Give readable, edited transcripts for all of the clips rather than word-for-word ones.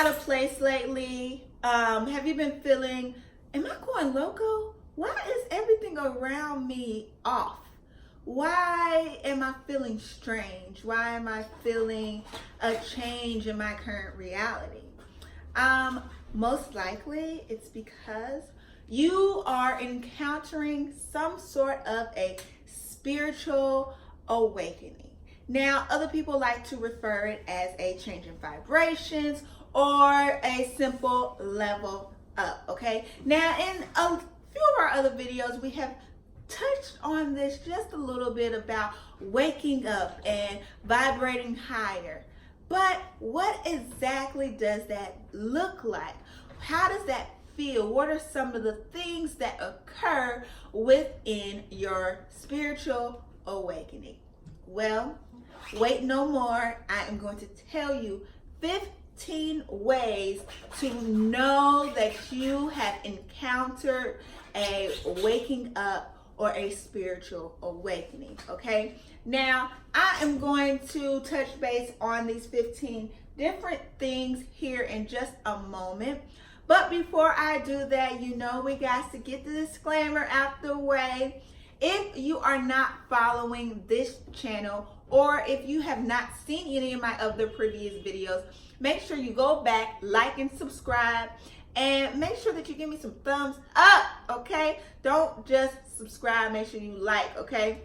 out of place lately? Have you been feeling, am I going loco? Why is everything around me off? Why am I feeling strange? Why am I feeling a change in my current reality? Most likely it's because you are encountering some sort of a spiritual awakening. Now, other people like to refer it as a change in vibrations or a simple level up, okay? Now, in a few of our other videos, we have touched on this just a little bit about waking up and vibrating higher. But what exactly does that look like? How does that feel? What are some of the things that occur within your spiritual awakening? Well, wait no more. I am going to tell you 15 ways to know that you have encountered a waking up or a spiritual awakening, okay? Now, I am going to touch base on these 15 different things here in just a moment. But before I do that, you know we got to get the disclaimer out the way. If you are not following this channel, or if you have not seen any of my other previous videos, make sure you go back, like and subscribe, and make sure that you give me some thumbs up, okay? Don't just subscribe, make sure you like, okay?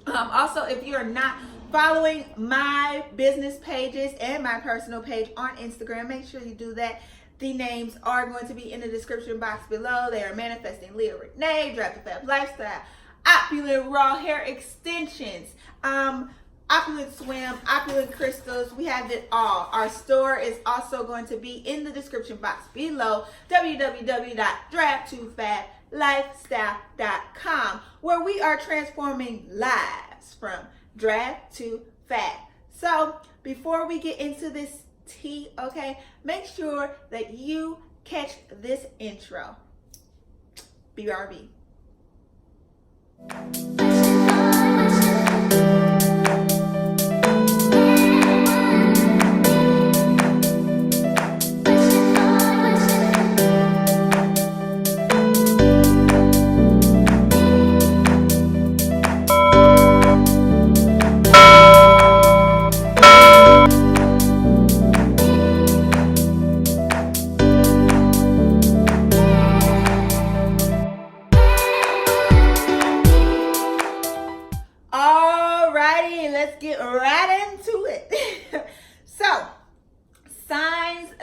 Also, if you're not following my business pages and my personal page on Instagram, make sure you do that. The names are going to be in the description box below. They are Manifesting.Leigha Renee, Drive to Fab Lifestyle, Opulent Raw Hair Extensions, Opulent Swim, Opulent Crystals. We have it all. Our store is also going to be in the description box below, www.drive2fablifestyle.com, where we are transforming lives from drag to fab. So before we get into this tea, okay, make sure that you catch this intro. BRB.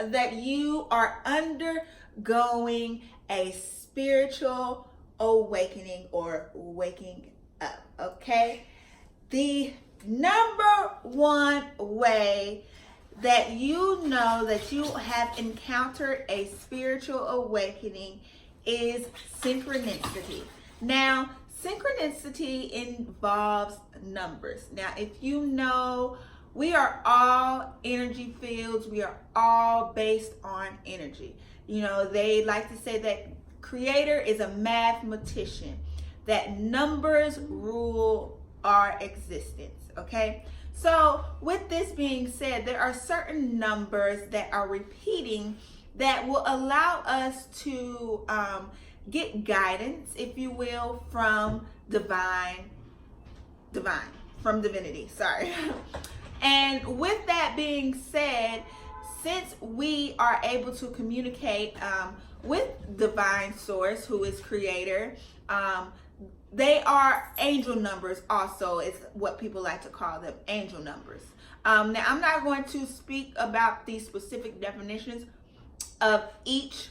That you are undergoing a spiritual awakening or waking up, okay? The number one way that you know that you have encountered a spiritual awakening is synchronicity. Now, synchronicity involves numbers. Now, if you know, we are all energy fields. We are all based on energy. You know, they like to say that Creator is a mathematician, that numbers rule our existence, okay? So with this being said, there are certain numbers that are repeating that will allow us to get guidance, if you will, from from divinity, sorry. And with that being said, since we are able to communicate with divine source, who is Creator, they are angel numbers also, is what people like to call them, angel numbers. Now, I'm not going to speak about the specific definitions of each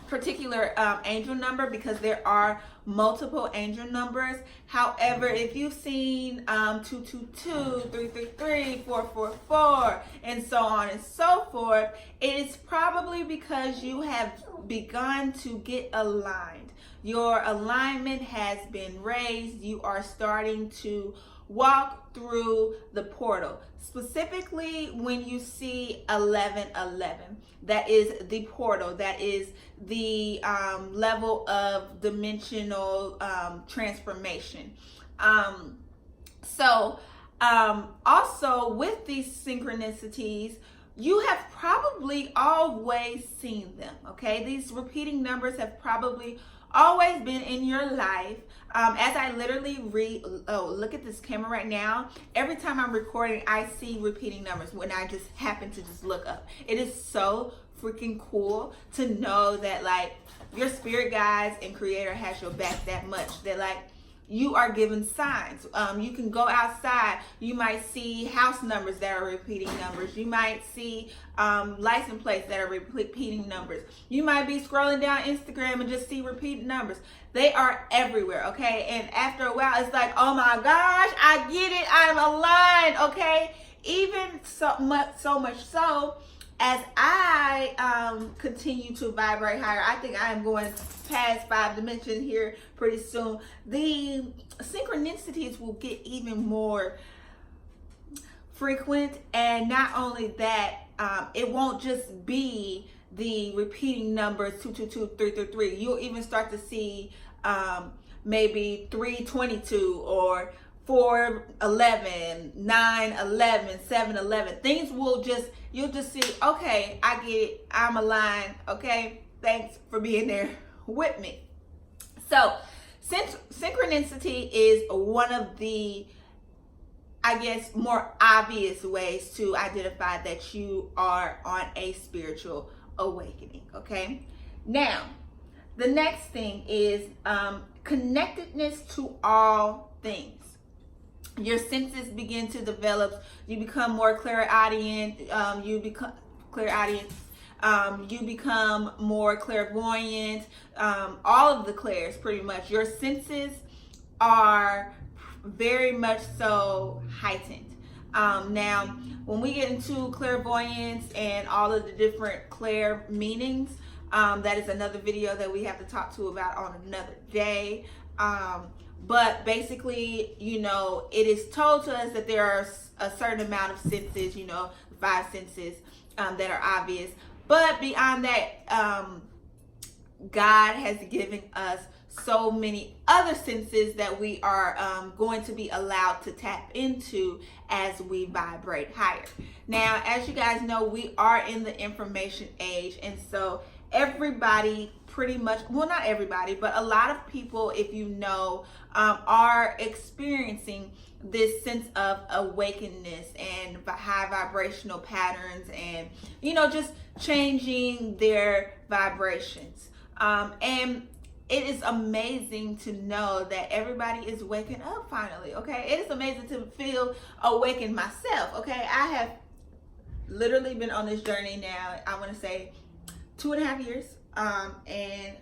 particular angel number because there are multiple angel numbers. However, if you've seen 222, 333, 444, and so on and so forth, it is probably because you have begun to get aligned. Your alignment has been raised. You are starting to walk through the portal. Specifically, when you see 1111, that is the portal, that is the level of dimensional transformation. Also with these synchronicities, you have probably always seen them, okay? These repeating numbers have probably always been in your life. As I literally look at this camera right now, every time I'm recording, I see repeating numbers when I just happen to just look up. It is so freaking cool to know that like your spirit guides and creator has your back that much, that like you are given signs. You can go outside. You might see house numbers that are repeating numbers. You might see license plates that are repeating numbers. You might be scrolling down Instagram and just see repeating numbers. They are everywhere, okay? And after a while, it's like, oh my gosh, I get it. I'm aligned, okay? Even so much so, as I continue to vibrate higher, I think I am going past 5 dimensions here pretty soon. The synchronicities will get even more frequent, and not only that, it won't just be the repeating numbers 222, 333. You'll even start to see maybe 322 or 411, 911, 711. Things will you'll just see, okay, I get it, I'm aligned, okay? Thanks for being there with me. So, synchronicity is one of the, I guess, more obvious ways to identify that you are on a spiritual awakening, okay? Now, the next thing is connectedness to all things. Your senses begin to develop. You become more clairaudient. You become more clairvoyant. All of the clairs, pretty much. Your senses are very much so heightened. Now, when we get into clairvoyance and all of the different clair meanings, that is another video that we have to talk to about on another day. But basically, you know, it is told to us that there are a certain amount of senses, you know, 5 senses that are obvious. But beyond that, God has given us so many other senses that we are going to be allowed to tap into as we vibrate higher. Now, as you guys know, we are in the information age, and so everybody pretty much, well, not everybody, but a lot of people, if you know, are experiencing this sense of awakeness and high vibrational patterns, and, you know, just changing their vibrations. And it is amazing to know that everybody is waking up finally, okay? It is amazing to feel awakened myself, okay? I have literally been on this journey now, I want to say 2.5 years, and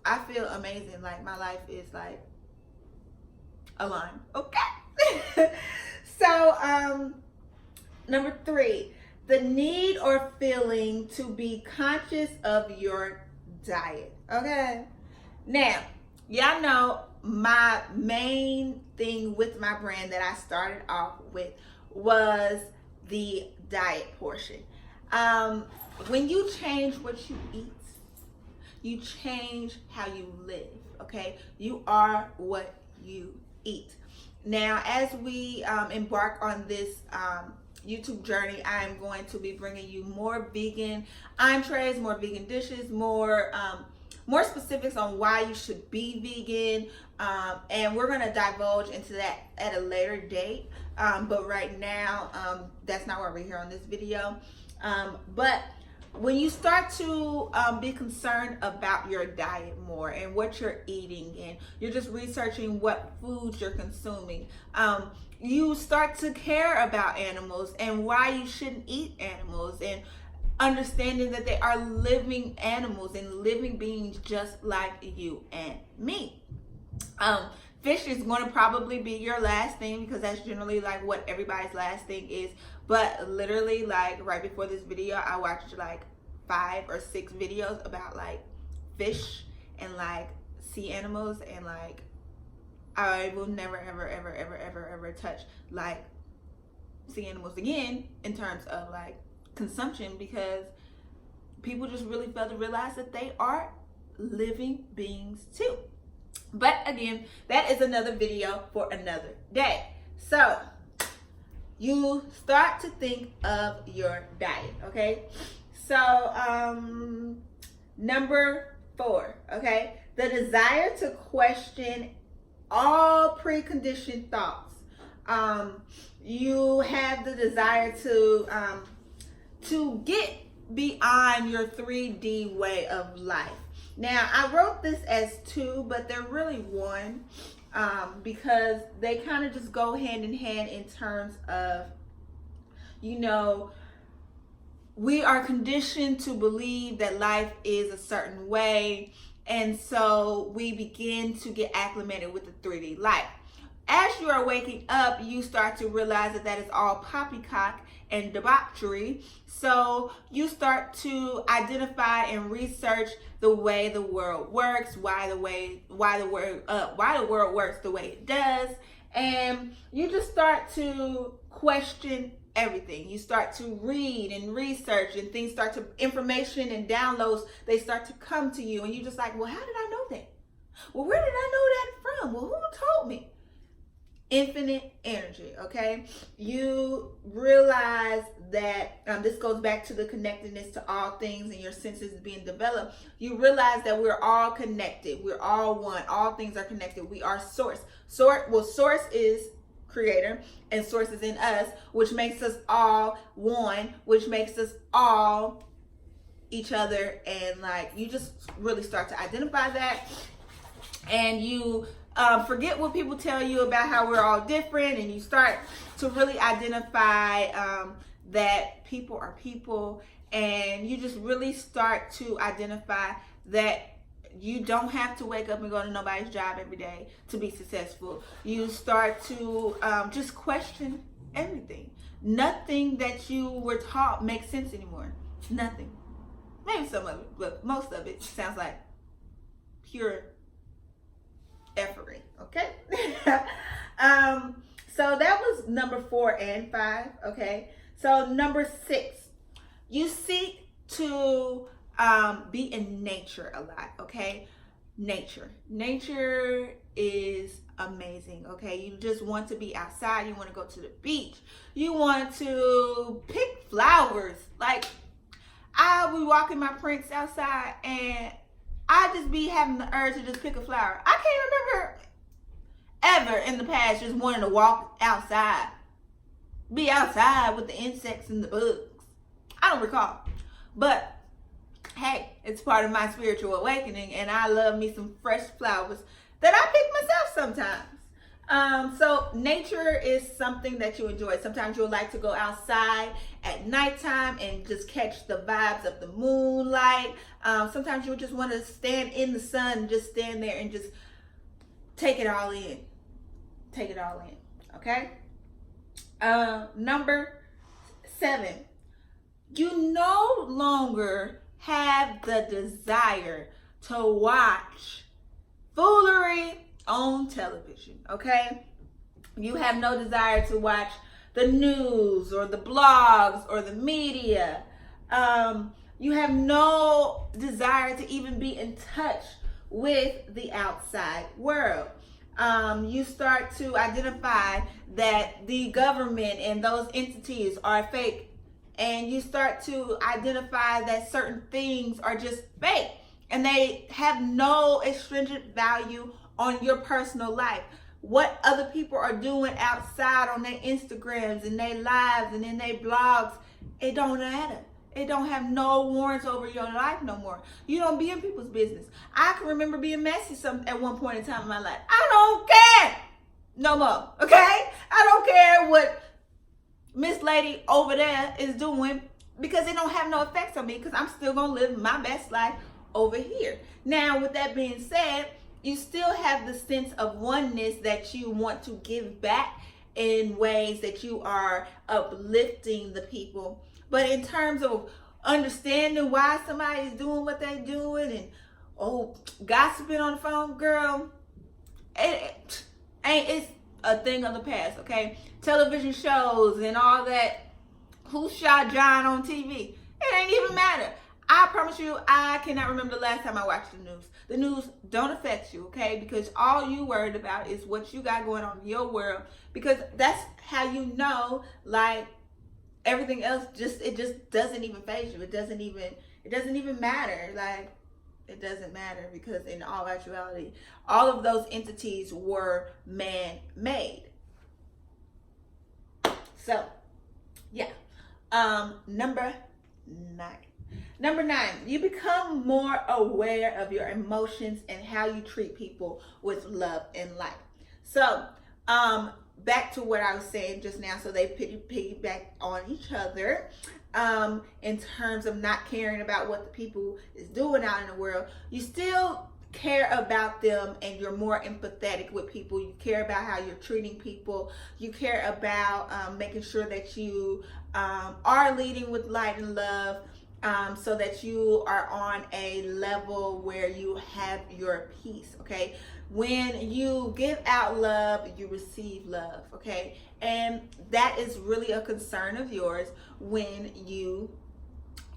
I feel amazing. Like, my life is like aligned, okay? So, number 3, the need or feeling to be conscious of your diet, okay? Now, y'all know my main thing with my brand that I started off with was the diet portion. When you change what you eat, you change how you live, okay? You are what you eat. Now, as we embark on this YouTube journey, I am going to be bringing you more vegan entrees, more vegan dishes, more specifics on why you should be vegan, and we're going to divulge into that at a later date, but right now, that's not why we're here on this video. But when you start to be concerned about your diet more and what you're eating, and you're just researching what foods you're consuming, you start to care about animals and why you shouldn't eat animals, and understanding that they are living animals and living beings just like you and me. Fish is going to probably be your last thing, because that's generally like what everybody's last thing is. But literally, like right before this video, I watched like 5 or 6 videos about like fish and like sea animals, and like I will never ever touch like sea animals again in terms of like consumption, because people just really fail to realize that they are living beings too. But again, that is another video for another day. So you start to think of your diet, okay? So, number 4, okay? The desire to question all preconditioned thoughts. You have the desire to get beyond your 3D way of life. Now, I wrote this as 2, but they're really 1, because they kind of just go hand in hand in terms of, we are conditioned to believe that life is a certain way, and so we begin to get acclimated with the 3D life. As you are waking up, you start to realize that is all poppycock and debauchery. So you start to identify and research the way the world works, why the world works the way it does, and you just start to question everything. You start to read and research, and information and downloads, they start to come to you, and you're just like, well, how did I know that? Well, where did I know that from? Well, who told me? Infinite energy, okay? You realize that this goes back to the connectedness to all things and your senses being developed. You realize that we're all connected. We're all one. All things are connected. We are source. Source is creator, and source is in us, which makes us all one, which makes us all each other. And you just really start to identify that, and you forget what people tell you about how we're all different, and you start to really identify that people are people, and you just really start to identify that you don't have to wake up and go to nobody's job every day to be successful. You start to just question everything. Nothing that you were taught makes sense anymore. Nothing. Maybe some of it, but most of it sounds like pure effery, okay? So that was number 4 and 5, okay? So number 6, you seek to be in nature a lot, okay? Nature is amazing, okay? You just want to be outside. You want to go to the beach. You want to pick flowers. I'll be walking my prints outside, and I just be having the urge to just pick a flower. I can't remember ever in the past just wanting to walk outside, be outside with the insects and the bugs. I don't recall. But hey, it's part of my spiritual awakening, and I love me some fresh flowers that I pick myself sometimes. So nature is something that you enjoy. Sometimes you'll like to go outside at nighttime and just catch the vibes of the moonlight. Sometimes you'll just want to stand in the sun and just stand there and just take it all in. Take it all in, okay? Number 7, you no longer have the desire to watch foolery on television, okay? You have no desire to watch the news or the blogs or the media. You have no desire to even be in touch with the outside world. You start to identify that the government and those entities are fake, and you start to identify that certain things are just fake, and they have no extrinsic value on your personal life. What other people are doing outside on their Instagrams and their lives and in their blogs, it don't matter. It don't have no warrants over your life no more. You don't be in people's business. I can remember being messy at one point in time in my life. I don't care no more, okay? I don't care what Miss Lady over there is doing, because it don't have no effects on me, because I'm still going to live my best life over here. Now, with that being said, you still have the sense of oneness that you want to give back in ways that you are uplifting the people. But in terms of understanding why somebody is doing what they're doing and gossiping on the phone, girl, it's a thing of the past, okay? Television shows and all that, who shot John on TV, it ain't even matter. I promise you, I cannot remember the last time I watched the news. The news don't affect you, okay? Because all you worried about is what you got going on in your world. Because that's how you know, like, everything else it just doesn't even faze you. It doesn't even matter. Like, it doesn't matter, because in all actuality, all of those entities were man-made. So, yeah. Number 9, you become more aware of your emotions and how you treat people with love and light. So, back to what I was saying just now, so they piggyback on each other. In terms of not caring about what the people is doing out in the world, you still care about them, and you're more empathetic with people. You care about how you're treating people. You care about making sure that you are leading with light and love, so that you are on a level where you have your peace, okay? When you give out love, you receive love, okay? And that is really a concern of yours when you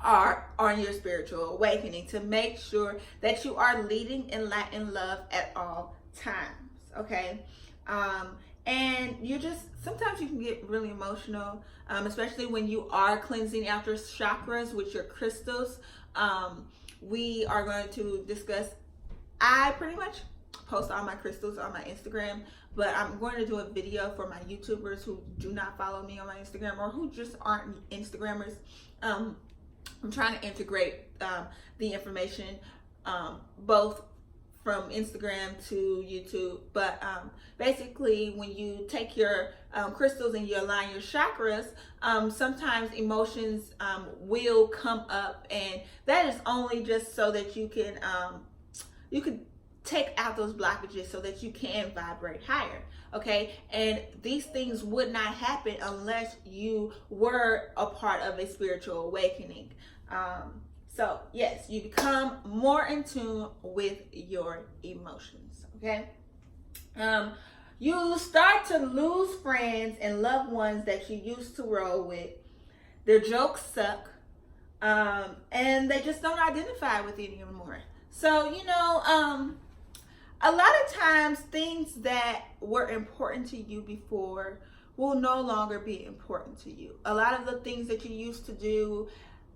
are on your spiritual awakening, to make sure that you are leading in light and love at all times, okay? And sometimes you can get really emotional, especially when you are cleansing out your chakras with your crystals. We are going to discuss, I pretty much post all my crystals on my Instagram, but I'm going to do a video for my YouTubers who do not follow me on my Instagram, or who just aren't Instagrammers. I'm trying to integrate the information both from Instagram to YouTube. But basically, when you take your crystals and you align your chakras, sometimes emotions will come up, and that is only just so that you can take out those blockages so that you can vibrate higher, okay? And these things would not happen unless you were a part of a spiritual awakening. So yes, you become more in tune with your emotions, okay? You start to lose friends and loved ones that you used to roll with. Their jokes suck, and they just don't identify with you anymore. So, a lot of times things that were important to you before will no longer be important to you. A lot of the things that you used to do,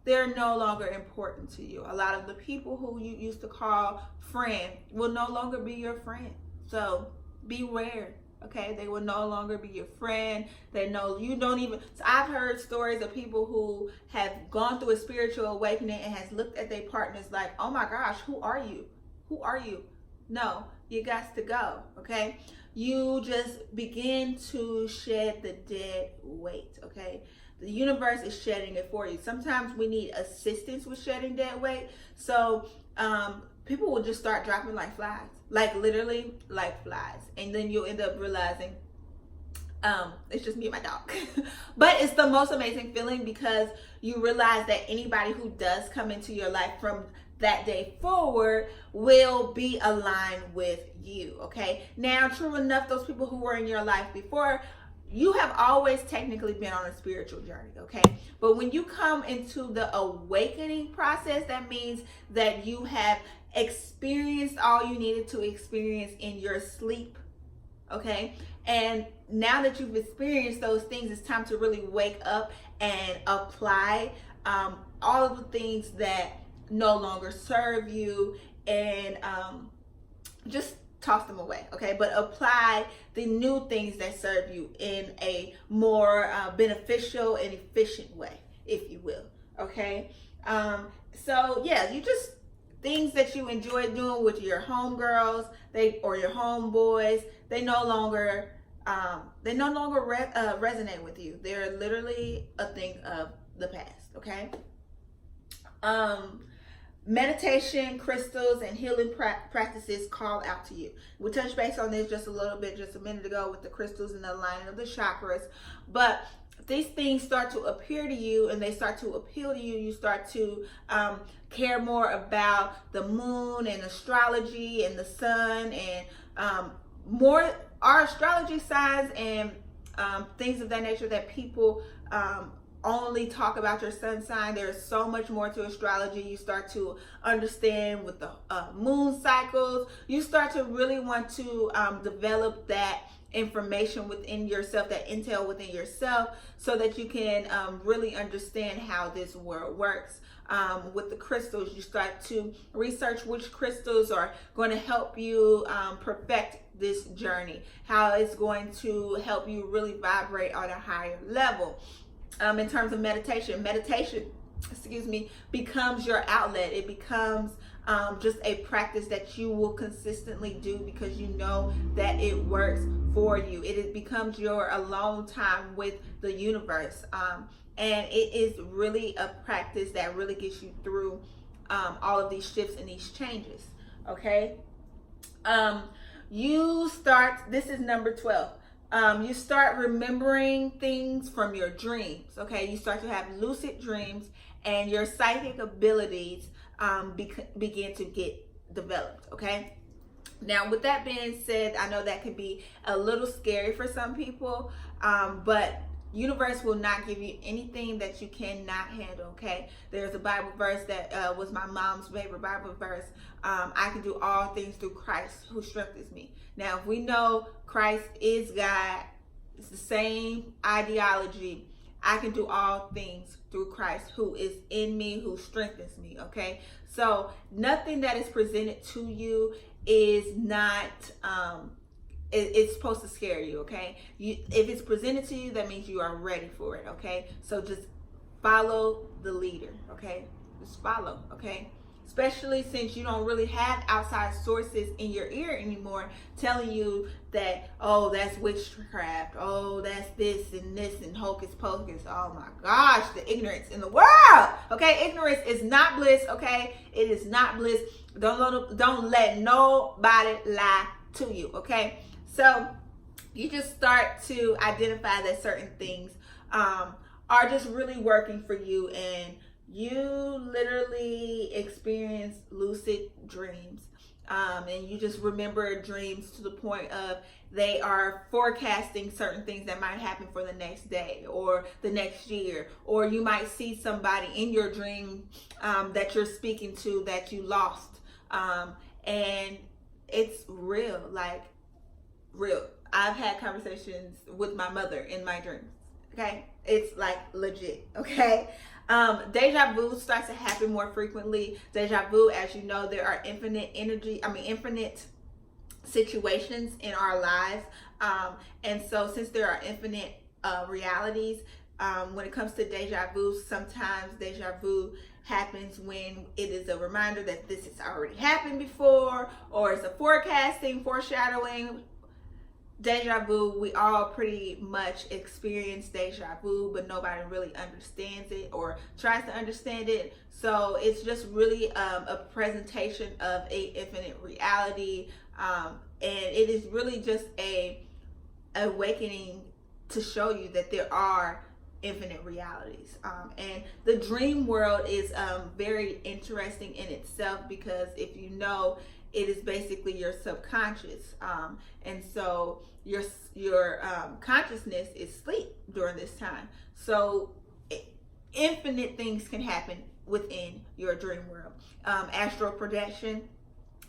they're no longer important to you. A lot of the people who you used to call friend will no longer be your friend. So beware, okay? They will no longer be your friend. They know you don't even. So I've heard stories of people who have gone through a spiritual awakening and has looked at their partners like, oh my gosh, who are you? Who are you? No, you got to go, okay? You just begin to shed the dead weight, okay? The universe is shedding it for you. Sometimes we need assistance with shedding dead weight. So people will just start dropping like flies, like literally like flies. And then you'll end up realizing it's just me and my dog. But it's the most amazing feeling, because you realize that anybody who does come into your life from that day forward will be aligned with you, okay? Now, true enough, those people who were in your life before, you have always technically been on a spiritual journey, okay? But when you come into the awakening process, that means that you have experienced all you needed to experience in your sleep, okay? And now that you've experienced those things, it's time to really wake up and apply all of the things that no longer serve you, and just toss them away, okay? But apply the new things that serve you in a more beneficial and efficient way, if you will, okay? So yeah, things that you enjoy doing with your homegirls, or your homeboys, they no longer resonate with you. They're literally a thing of the past, okay? Meditation, crystals, and healing practices call out to you. We touched base on this just a little bit, just a minute ago, with the crystals and the aligning of the chakras. But these things start to appear to you, and they start to appeal to you. You start to care more about the moon and astrology and the sun, and our astrology signs and things of that nature that people only talk about your sun sign. There's so much more to astrology. You start to understand with the moon cycles. You start to really want to develop that information within yourself, that intel within yourself, so that you can really understand how this world works. With the crystals, you start to research which crystals are going to help you perfect this journey, how it's going to help you really vibrate on a higher level. In terms of meditation, becomes your outlet. It becomes just a practice that you will consistently do because you know that it works for you. It becomes your alone time with the universe. And it is really a practice that really gets you through all of these shifts and these changes. Okay. This is number 12. You start remembering things from your dreams. Okay. You start to have lucid dreams, and your psychic abilities begin to get developed. Okay. Now, with that being said, I know that can be a little scary for some people, but universe will not give you anything that you cannot handle. Okay. There's a Bible verse that was my mom's favorite Bible verse. I can do all things through Christ who strengthens me. Now, if we know Christ is God, it's the same ideology. I can do all things through Christ who is in me, who strengthens me. Okay. So nothing that is presented to you is not, it's supposed to scare you. Okay. If it's presented to you, that means you are ready for it. Okay. So just follow the leader. Okay. Just follow. Okay. Especially since you don't really have outside sources in your ear anymore telling you that, oh, that's witchcraft. Oh, that's this and hocus pocus. Oh my gosh, the ignorance in the world. Okay. Ignorance is not bliss. Okay. It is not bliss. Don't let nobody lie to you. Okay. So you just start to identify that certain things are just really working for you, and you literally experience lucid dreams. And you just remember dreams to the point of they are forecasting certain things that might happen for the next day or the next year. Or you might see somebody in your dream that you're speaking to that you lost. And it's real, like real. I've had conversations with my mother in my dreams. Okay. It's like legit. Okay. Deja vu starts to happen more frequently. Deja vu, as you know, there are infinite situations in our lives. And so since there are infinite realities, when it comes to deja vu, sometimes deja vu happens when it is a reminder that this has already happened before, or it's a foreshadowing. Deja vu, we all pretty much experience deja vu, but nobody really understands it or tries to understand it. So it's just really a presentation of a infinite reality, and it is really just a awakening to show you that there are infinite realities. And the dream world is very interesting in itself, because if you know, it is basically your subconscious, and so your consciousness is asleep during this time. So infinite things can happen within your dream world. Astral projection.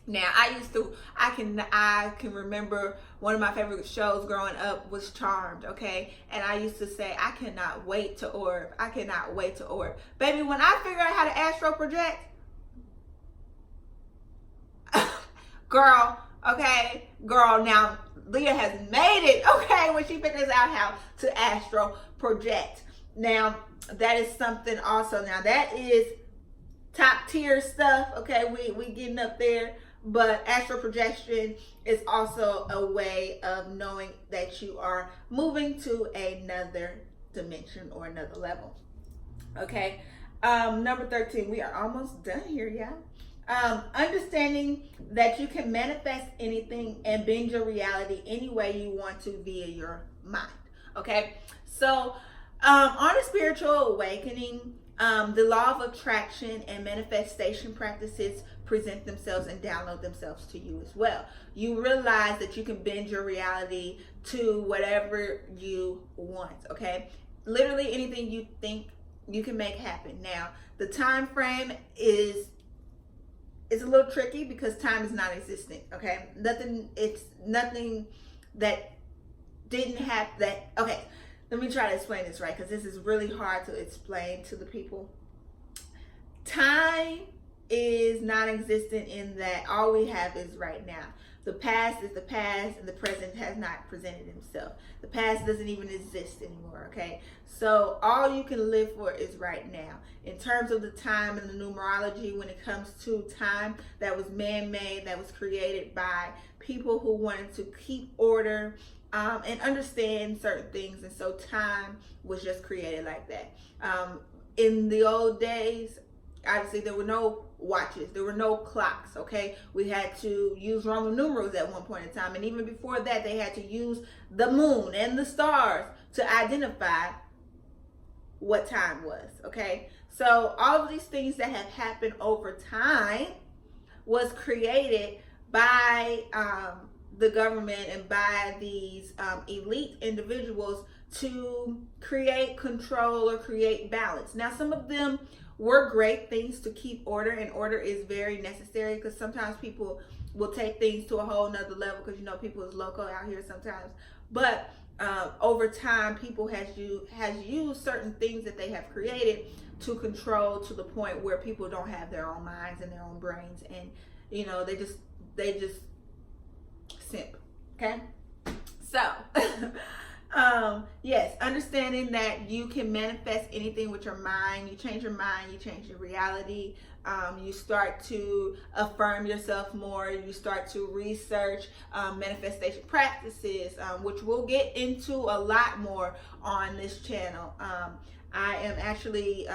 Now, I can remember one of my favorite shows growing up was Charmed, okay? And I used to say, I cannot wait to orb. I cannot wait to orb. Baby, when I figure out how to astral project, girl, now Leah has made it, okay, when she figures out how to astral project. Now, that is something also. Now, that is top tier stuff, okay? We getting up there. But astral projection is also a way of knowing that you are moving to another dimension or another level. Okay. Number 13. We are almost done here, y'all. Understanding that you can manifest anything and bend your reality any way you want to via your mind. Okay. So on a spiritual awakening, the law of attraction and manifestation practices present themselves and download themselves to you as well. You realize that you can bend your reality to whatever you want, okay? literally anything you think you can make happen. Now, the time frame is a little tricky because time is non-existent. Okay, nothing that didn't have that. Okay, let me try to explain this right, because this is really hard to explain to the people. Time is non-existent in that all we have is right now. The past is the past, and the present has not presented himself. The past doesn't even exist anymore, okay? So all you can live for is right now. In terms of the time and the numerology, when it comes to time, that was man-made, that was created by people who wanted to keep order and understand certain things. And so time was just created like that. In the old days, obviously there were no watches, there were no clocks, okay? We had to use Roman numerals at one point in time, and even before that they had to use the moon and the stars to identify what time was, okay? So all of these things that have happened over time was created by the government and by these elite individuals to create control or create balance. Now, some of them were great things to keep order, and order is very necessary, because sometimes people will take things to a whole nother level, because you know people is loco out here sometimes. But over time, people has used certain things that they have created to control, to the point where people don't have their own minds and their own brains, and you know they just simp. Okay, so yes, understanding that you can manifest anything with your mind. You change your mind, you change your reality. You start to affirm yourself more. You start to research manifestation practices, which we'll get into a lot more on this channel. I am actually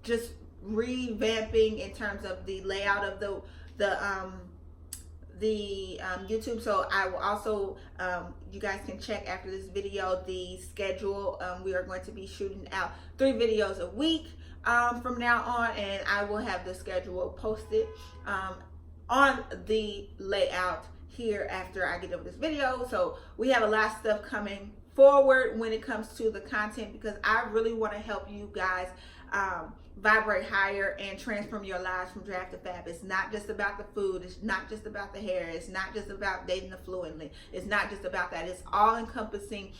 just revamping in terms of the layout of the YouTube. So I will also, you guys can check after this video the schedule. We are going to be shooting out 3 videos a week from now on, and I will have the schedule posted on the layout here after I get over this video. So we have a lot of stuff coming forward when it comes to the content, because I really want to help you guys vibrate higher and transform your lives from draft to fab. It's not just about the food, it's not just about the hair, it's not just about dating affluently, it's not just about that. It's all encompassing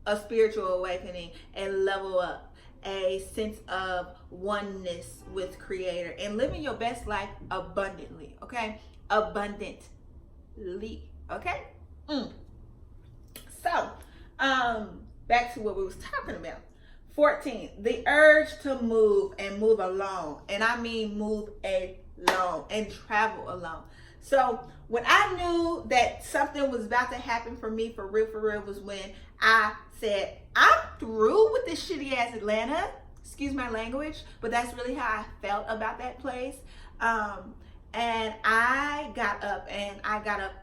a spiritual awakening, and level up, a sense of oneness with Creator, and living your best life abundantly. Okay, abundantly. Okay. So back to what we was talking about. 14, the urge to move and move alone. And I mean move alone and travel alone. So when I knew that something was about to happen for me for real, was when I said, I'm through with this shitty ass Atlanta. Excuse my language, but that's really how I felt about that place. And I got up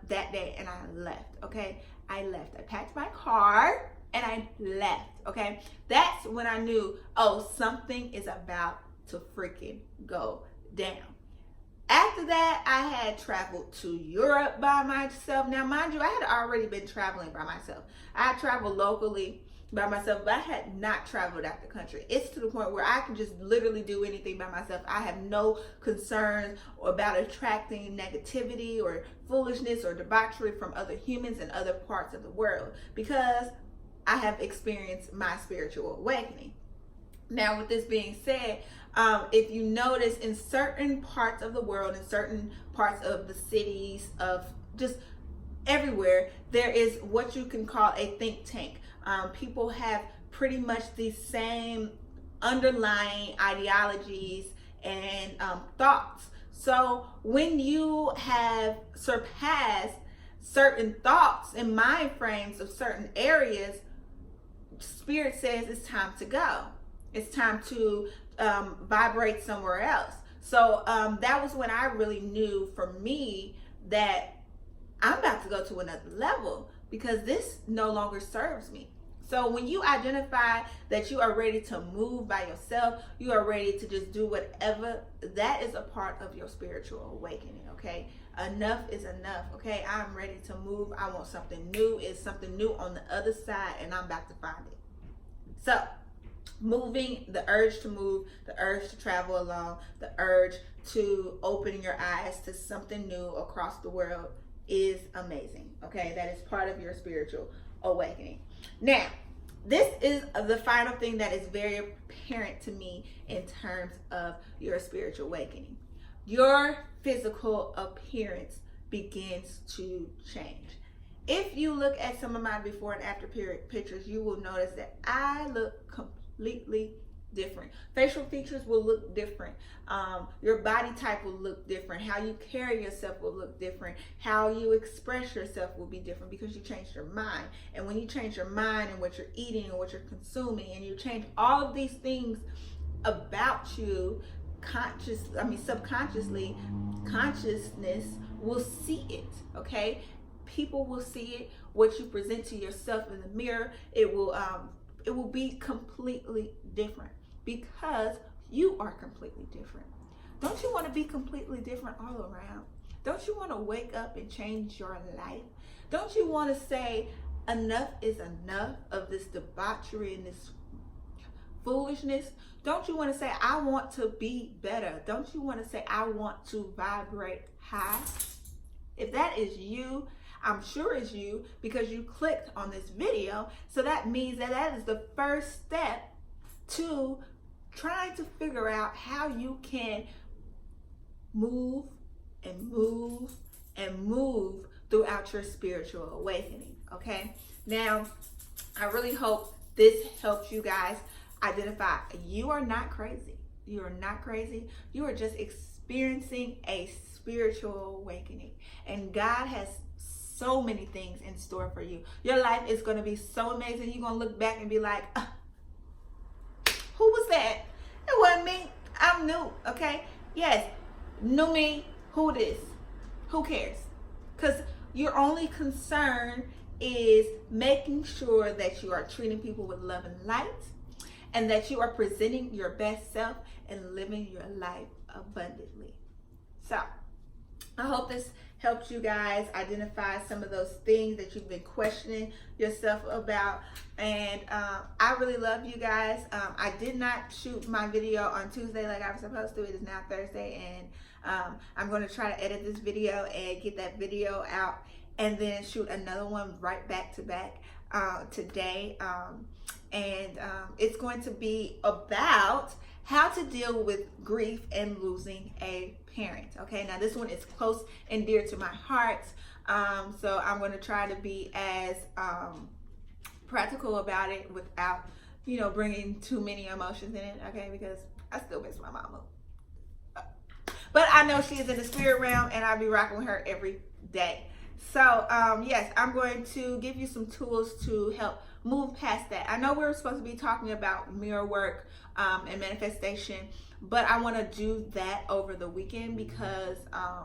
that day and I left, okay? I left. I packed my car and I left, okay? That's when I knew, oh, something is about to freaking go down. After that, I had traveled to Europe by myself. Now, mind you, I had already been traveling by myself. I traveled locally by myself, but I had not traveled out the country. It's to the point where I can just literally do anything by myself. I have no concerns about attracting negativity or foolishness or debauchery from other humans in other parts of the world, because I have experienced my spiritual awakening. Now, with this being said, if you notice, in certain parts of the world, in certain parts of the cities, of just everywhere, there is what you can call a think tank. People have pretty much the same underlying ideologies and thoughts. So when you have surpassed certain thoughts and mind frames of certain areas, Spirit says it's time to go. It's time to vibrate somewhere else. So that was when I really knew, for me, that I'm about to go to another level, because this no longer serves me. So when you identify that you are ready to move by yourself, you are ready to just do whatever, that is a part of your spiritual awakening, okay? Enough is enough, okay? I'm ready to move. I want something new. It's something new on the other side, and I'm about to find it. So moving, the urge to move, the urge to travel alone, the urge to open your eyes to something new across the world is amazing. Okay, that is part of your spiritual awakening. Now, this is the final thing that is very apparent to me in terms of your spiritual awakening. Your physical appearance begins to change. If you look at some of my before and after pictures, you will notice that I look completely different. Facial features will look different. Your body type will look different. How you carry yourself will look different. How you express yourself will be different because you changed your mind. And when you change your mind and what you're eating and what you're consuming, and you change all of these things about you, subconsciously, consciousness will see it. Okay, people will see it. What you present to yourself in the mirror, it will be completely different because you are completely different. Don't you want to be completely different all around? Don't you want to wake up and change your life? Don't you want to say enough is enough of this debauchery and this foolishness? Don't you want to say I want to be better? Don't you want to say I want to vibrate high? If that is you, I'm sure it's you because you clicked on this video. So that means that is the first step to trying to figure out how you can move and move and move throughout your spiritual awakening. Okay, now I really hope this helps you guys identify you are not crazy. You are not crazy. You are just experiencing a spiritual awakening, and God has so many things in store for you. Your life is going to be so amazing. You're going to look back and be like, who was that? It wasn't me. I'm new. Okay. Yes. New me. Who this? Who cares? Because your only concern is making sure that you are treating people with love and light, and that you are presenting your best self and living your life abundantly. So I hope this helped you guys identify some of those things that you've been questioning yourself about. And I really love you guys. I did not shoot my video on Tuesday like I was supposed to. It is now Thursday, and I'm going to try to edit this video and get that video out, and then shoot another one right back to back today. It's going to be about how to deal with grief and losing a parent. Okay, now this one is close and dear to my heart, so I'm going to try to be as practical about it without, bringing too many emotions in it. Okay, because I still miss my mama, but I know she is in the spirit realm, and I'll be rocking with her every day. So yes, I'm going to give you some tools to help move past that. I know we were supposed to be talking about mirror work and manifestation, but I want to do that over the weekend because I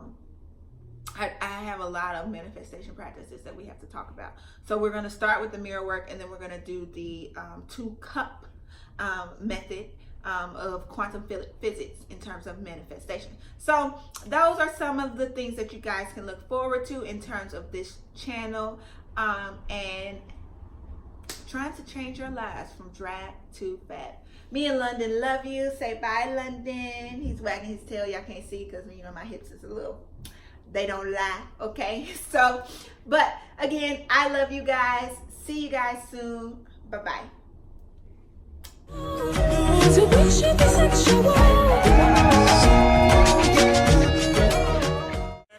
have a lot of manifestation practices that we have to talk about. So we're going to start with the mirror work, and then we're going to do the 2-cup method of quantum physics in terms of manifestation. So those are some of the things that you guys can look forward to in terms of this channel, and trying to change your lives from drag to fat. Me and London love you. Say bye, London. He's wagging his tail. Y'all can't see because my hips is a little, they don't lie. Okay, so but again, I love you guys. See you guys soon. Bye bye.